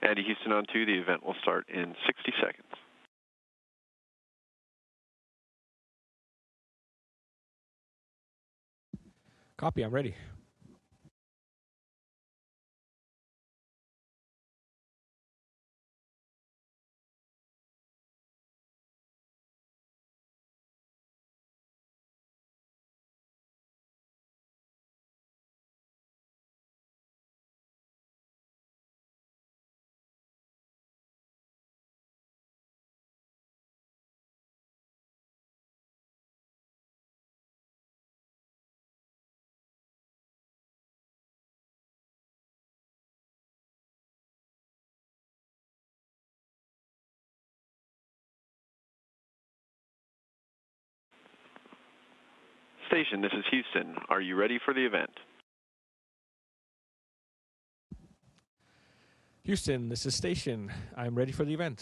Addy Houston on 2. The event will start in 60 seconds. Copy, I'm ready. Station, this is Houston. Are you ready for the event? Houston, this is Station. I'm ready for the event.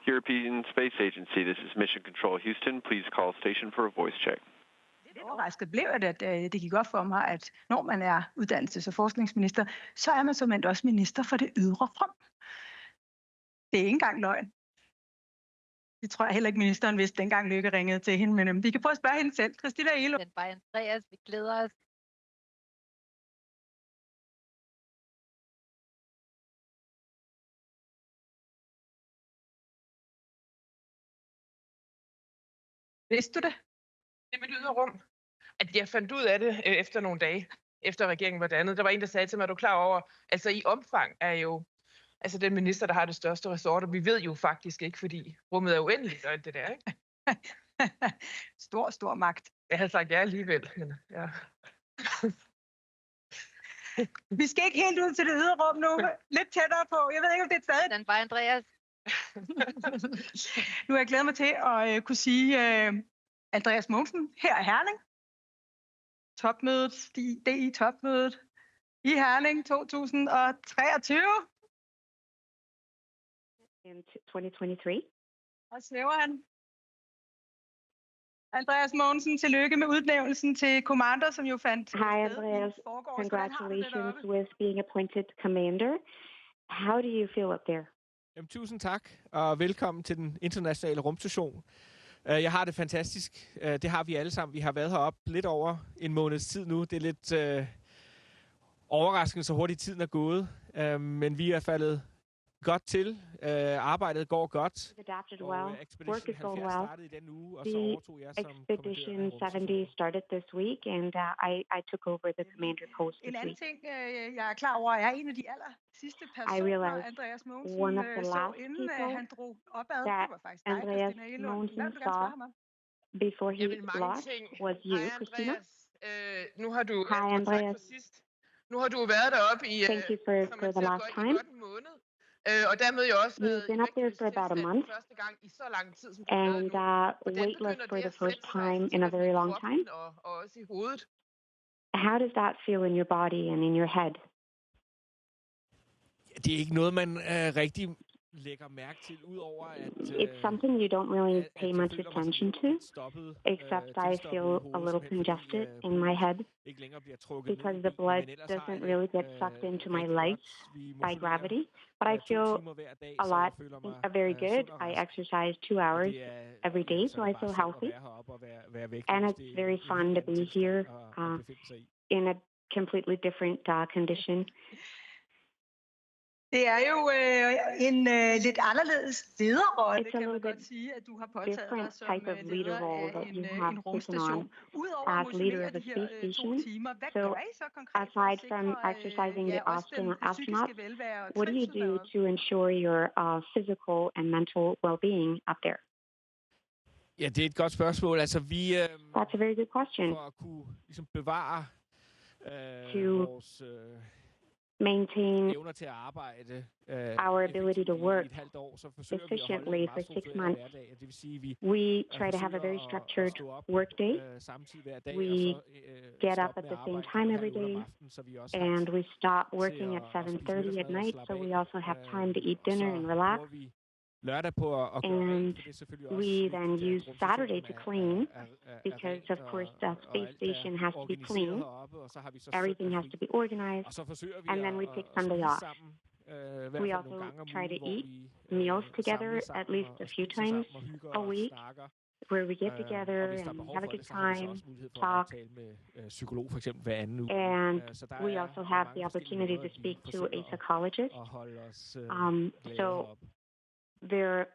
European Space Agency, this is Mission Control Houston. Please call station for a voice check. Lidt overrasket blev at det gik op for mig, at når man er uddannelses- og forskningsminister, så er man som også minister for det ydre front. Det er ikke engang løgn. Det tror jeg heller ikke, ministeren vidste, dengang Lykke ringede til hende. Men vi kan prøve at spørge hende selv. Christina Elo. Den var Andreas, vi glæder os. Vidste du det? Det med det ydre rum. At jeg fandt ud af det efter nogle dage, efter regeringen var dannet. Der var en, der sagde til mig, er du klar over, altså i omfang er jo altså den minister, der har det største ressort, og vi ved jo faktisk ikke, fordi rummet er uendeligt, og alt det der, ikke? Stor magt. Jeg havde sagt ja alligevel, men ja. Vi skal ikke helt ud til det ydre rum nu. Lidt tættere på. Jeg ved ikke, om det er stadig. Den var Andreas. Nu har jeg glædet mig til at kunne sige Andreas Mogensen her i Herning. Topmødet, DI-topmødet i Herning 2023. In 2023. Og svæver han. Andreas Mogensen, tillykke med udnævnelsen til commander, som jo fandt Hi, Andreas. Congratulations with being appointed commander. How do you feel up there? Jamen, tusind tak, og velkommen til den internationale rumstation. Jeg har det fantastisk. Det har vi alle sammen. Vi har været heroppe lidt over en måneds tid nu. Det er lidt overraskende, så hurtigt tiden er gået. Men vi er faldet godt til. Arbejdet går godt. Adapted well. Work is going well. The expedition 70 started this week, and I took over the commander post this En anden week. ting, jeg er klar over, er en af de aller sidste personer, Andreas Mogensen så, inden han drog opad. Det var faktisk dig, Andreas Mogensen saw before he launched was you, Christina. Nu har du, Hi, Andreas. Nu har du været deroppe i Thank you for the last time. Og dermed jo også You've been up there for about a month, and weightless for the first time in a very long time. How does that feel in your body and in your head? Det er ikke noget, man rigtig lægger mærke til, udover at it's something you don't really pay much attention to, except I feel a little congested in my head because the blood doesn't really get sucked into my legs by gravity. But I feel a lot, very good. I exercise 2 hours every day, so I feel healthy. And it's very fun to be here in a completely different condition. Det er jo en lidt anderledes lederrolle, kan man godt sige, at du har påtaget dig som leder af en rumstation. Udover at motivere de her 2 timer, hvad gør I så konkret for at sikre den psykiske velvære og what do you do to ensure your physical and mental well-being up there? Ja, det er et godt spørgsmål. Altså, vi That's a very good question. For at kunne ligesom bevare vores maintain evner til at arbejde our ability to work i et halvt år, så forsøger efficiently vi for 6 months. Det vil sige, vi We try to have a very structured work day. We get up at the same time every day, and we stop working at 7:30 at night, so we also have time to eat dinner and relax. lørdag på at gøre rent, for det er selvfølgelig også we then vigtigt, use Saturday to clean because, of course, the space station has to be clean. Everything has to be organized, and then we take Sunday off. We also try to eat meals together at least a few times a week, where we get together and have a good time, talk, and we also have the opportunity to speak to a psychologist. So there are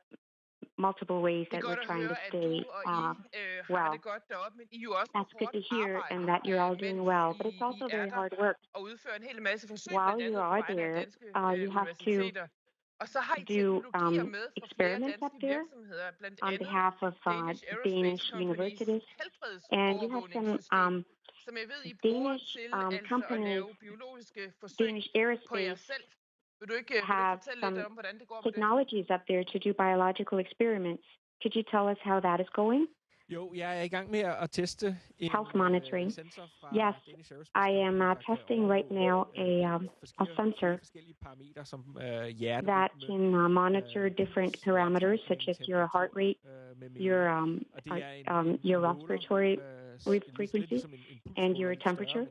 multiple ways that we're trying to stay well. That's good to hear, and that you're all doing well, but it's also very hard work. While you are there, you have to do experiments up there on behalf of Danish universities, and you have some Danish companies, Danish aerospace, have some technologies up there to do biological experiments. Could you tell us how that is going? Jo, jeg er i gang med at teste health monitoring. Yes, I am testing right now a sensor that can monitor different parameters such as your heart rate, your respiratory frequency, and your temperature.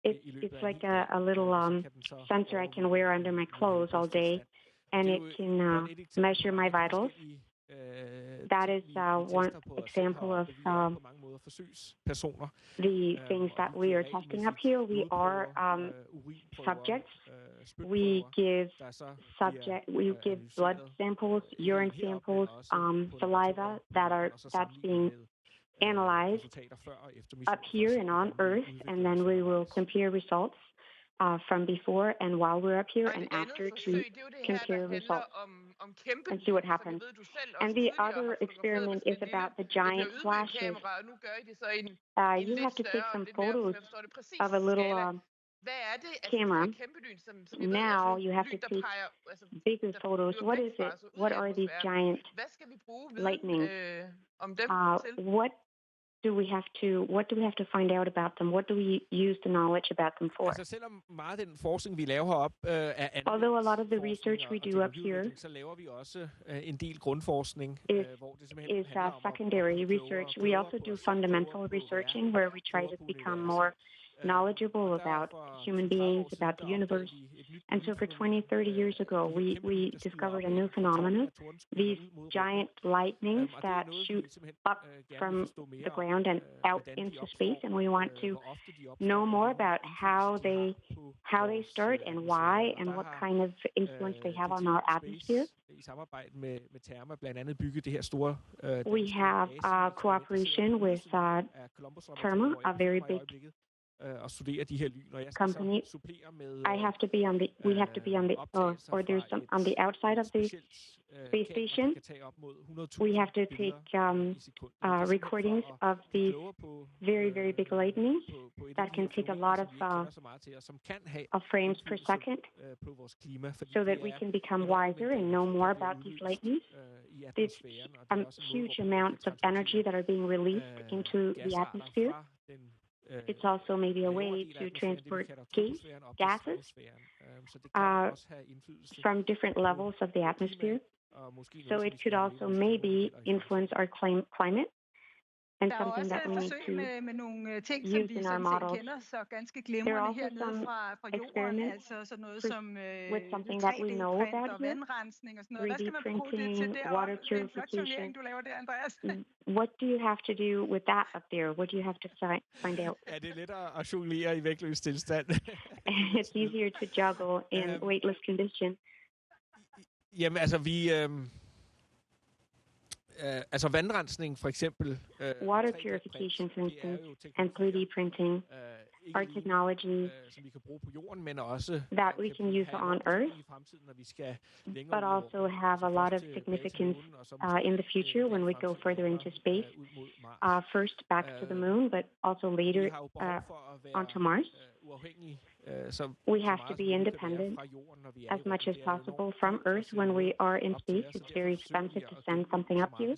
It's like a little sensor I can wear under my clothes all day, and it can measure my vitals. That is one example of the things that we are testing up here. We are subjects. We give blood samples, urine samples, saliva that's being analyzed up here and on Earth, and then we will compare results from before and while we're up here and after to compare results and see what happens. And the other experiment is about the giant flashes. You have to take some photos of a little camera. Now you have to take bigger photos. What is it? What are these giant lightning? What do we have to find out about them? What do we use the knowledge about them for? Selvom meget af den forskning vi laver herop although a lot of the research we do up here så laver vi også en del grundforskning hvor det simpelthen is secondary research. We also do fundamental researching where we try to become more knowledgeable about human beings, about the universe. And so for 20, 30 years ago, we discovered a new phenomenon, these giant lightnings that shoot up from the ground and out into space. And we want to know more about how they start and why and what kind of influence they have on our atmosphere. We have cooperation with Therma, a very big company. I have to be on the. We have to be on the. Or there's some on the outside of the space station. We have to take recordings of these very, very big lightnings that can take a lot of frames per second, so that we can become wiser and know more about these lightnings. There's huge amounts of energy that are being released into the atmosphere. It's also maybe a way to transport gases from different levels of the atmosphere. So it could also maybe influence our climate. And something that we need to use in our models. There are also some experiments with something that we know about here, 3D printing, water purification. What do you have to do with that up there? What do you have to find out? Det lettere at jonglere i vægtløs tilstand? It's easier to juggle in weightless condition. Jamen altså, vi... altså vandrensning for eksempel. Water purification, for instance, and 3D printing are technologies that we can use on Earth, but also have a lot of significance in the future when we go further into space. First back to the moon, but also later onto Mars. We have to be independent as much as possible from Earth when we are in space. It's very expensive to send something up here.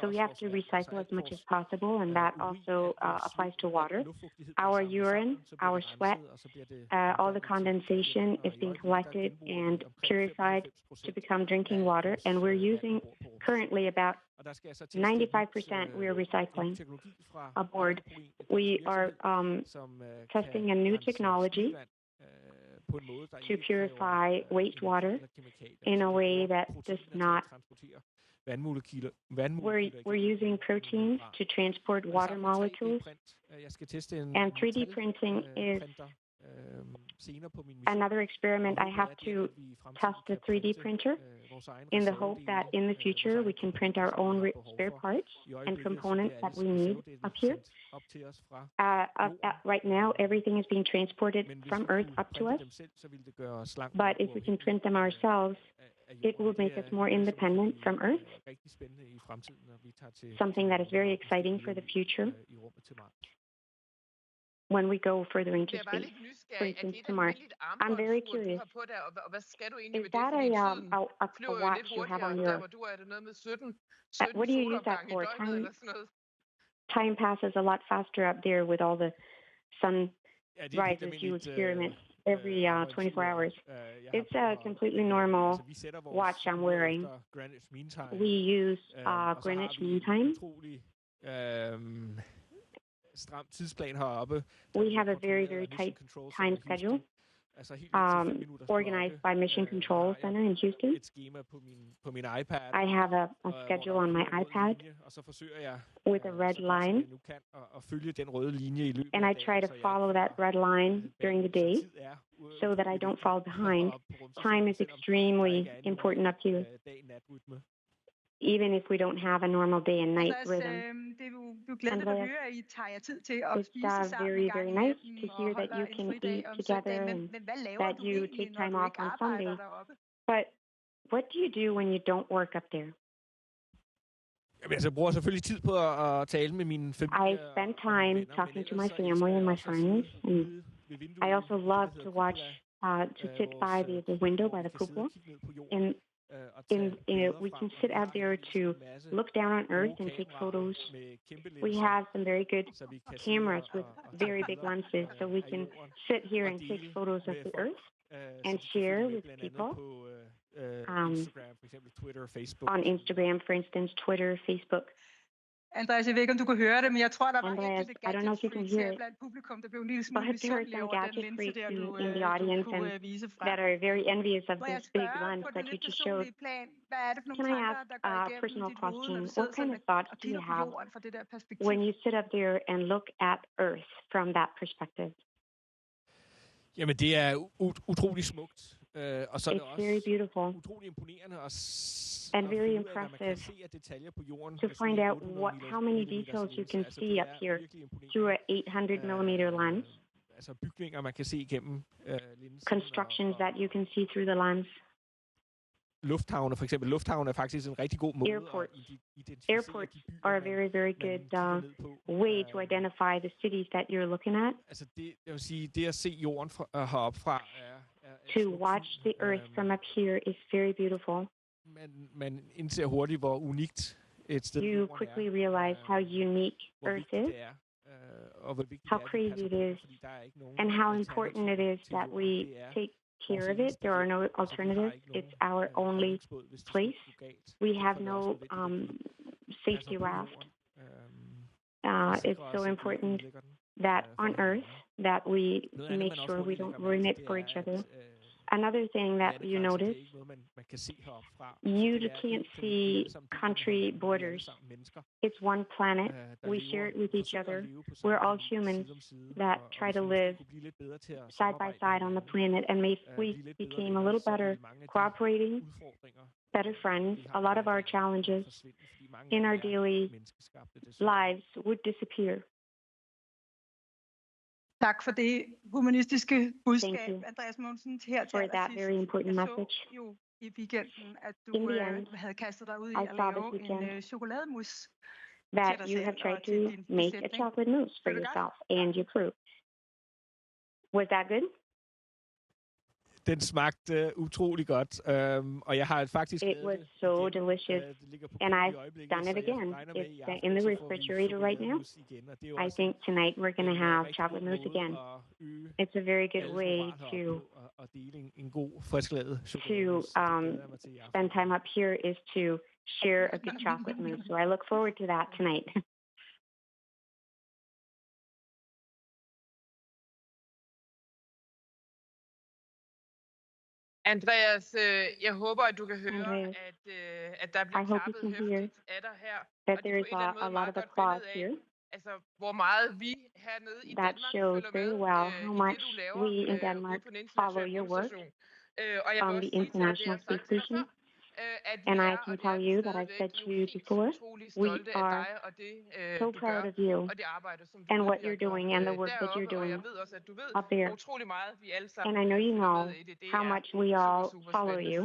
So we have to recycle as much as possible, and that also applies to water. Our urine, our sweat, all the condensation is being collected and purified to become drinking water, and we're using currently about 95% we are recycling aboard. We are testing a new technology to purify wastewater in a way that does not. We're using proteins to transport water molecules, and 3D printing is another experiment. I have to test the 3D printer in the hope that in the future we can print our own spare parts and components that we need up here. Right now, everything is being transported from Earth up to us. But if we can print them ourselves, it will make us more independent from Earth, something that is very exciting for the future when we go further into space, for instance, to Mars. I'm very curious. Is that a watch you have on your... what do you use that for? Time passes a lot faster up there with all the sunrises you experiment every 24 hours. It's a completely normal watch I'm wearing. We use Greenwich Mean Time. We have a very, very tight time schedule organized by Mission Control Center in Houston. I have a schedule on my iPad with a red line, and I try to follow that red line during the day so that I don't fall behind. Time is extremely important up here, even if we don't have a normal day and night rhythm. Andreas, it's very, very nice to hear that you can eat together and that you take time off on Sunday. But what do you do when you don't work up there? Jeg bruger selvfølgelig tid på at tale med min familie. I spend time talking to my family and my friends. And I also love to watch, to sit by the window by the cupola. And we can sit out there to look down on Earth and take photos. We have some very good cameras with very big lenses, so we can sit here and take photos of the Earth and share with people on Instagram, for instance, Twitter, Facebook. Andreas, jeg ved ikke, om du kan høre det, men jeg tror, der var Andreas, enkelte gadget-freaks her blandt publikum, der blev en lille smule misundelige over den linse der, du kunne vise frem. That are very envious of this big lens På that det you lidt just showed. personlige plan, hvad er det for nogle Can I tanker, ask der går a igennem personal dit hoved, når question? du sidder What kind of sådan thoughts og do you kigger på have jorden fra det der perspektiv? when you sit up there and look at Earth from that perspective? Jamen, det er utrolig smukt. Og så er det It's også very beautiful utrolig imponerende and very impressive to find out how many details you can see up here through an 800-millimeter lens. Altså bygninger, man kan se igennem linsen. Constructions that you can see through the lens. Lufthavne, for eksempel. Lufthavne er faktisk en rigtig god måde at identificere Airports de byer, are a very, very good way to identify the cities that you're looking at. Altså det, jeg vil sige, det at se jorden heroppe fra to watch the Earth from up here is very beautiful. Man indser hurtigt, hvor unikt et sted you quickly realize how unique Earth is, how crazy it is, and how important it is that we take care of it. There are no alternatives. It's our only place. We have no safety raft. It's so important that on Earth that we make sure we don't ruin it for each other. Another thing that you notice, you can't see country borders. It's one planet. We share it with each other. We're all humans that try to live side by side on the planet. And if we became a little better cooperating, better friends, a lot of our challenges in our daily lives would disappear. Tak for det humanistiske budskab, Andreas Mogensen, her til allersidst. Jeg så jo i weekenden, at du havde kastet dig ud i at lave en chokolademousse that you have tried to make a chocolate mousse for yourself and your crew. Was that good? Den smagte utrolig godt, og jeg har faktisk It was so delicious, and I've done it again. It's in the refrigerator right now. I think tonight we're going to have chocolate mousse again. It's a very good way to spend time up here is to share a good chocolate mousse. So I look forward to that tonight. Andreas, jeg håber, at du kan høre, Andreas, at der bliver klappet høfligt af dig her. That Og det er på en eller anden måde meget godt billede af, altså, hvor meget vi hernede i Danmark følger med i det, du laver ude på den internationale rumstation. Og jeg vil også sige til dig, det jeg har sagt til dig før, and I can tell you that I've said to you before, we are so proud of you and what you're doing and the work that you're doing up there. And I know you know how much we all follow you.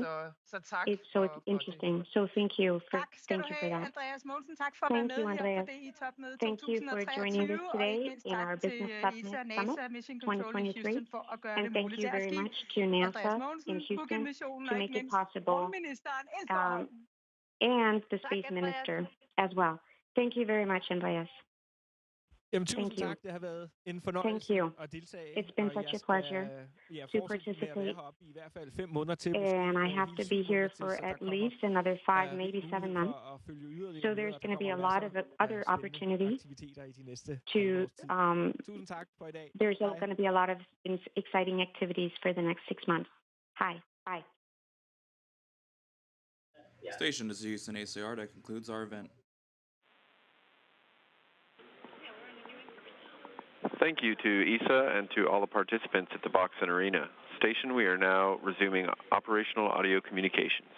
It's so interesting. So thank you for that. Thank you, Andreas. Thank you for joining us today in our Business Summit 2023. And thank you very much to NASA in Houston to make it possible. And the Space Minister as well. Thank you very much, Andreas. Tusind tak. Det har været en fornøjelse at deltage. It's been such a pleasure to participate. I hvert fald 5 måneder til. And I have to be here for at least another 5, maybe 7 months. So there's going to be a lot of other opportunities to, there's going to be a lot of exciting activities for the next 6 months. Hi. Bye. Station to Houston ACR, that concludes our event. Thank you to ESA and to all the participants at the Boxen Arena. Station, we are now resuming operational audio communications.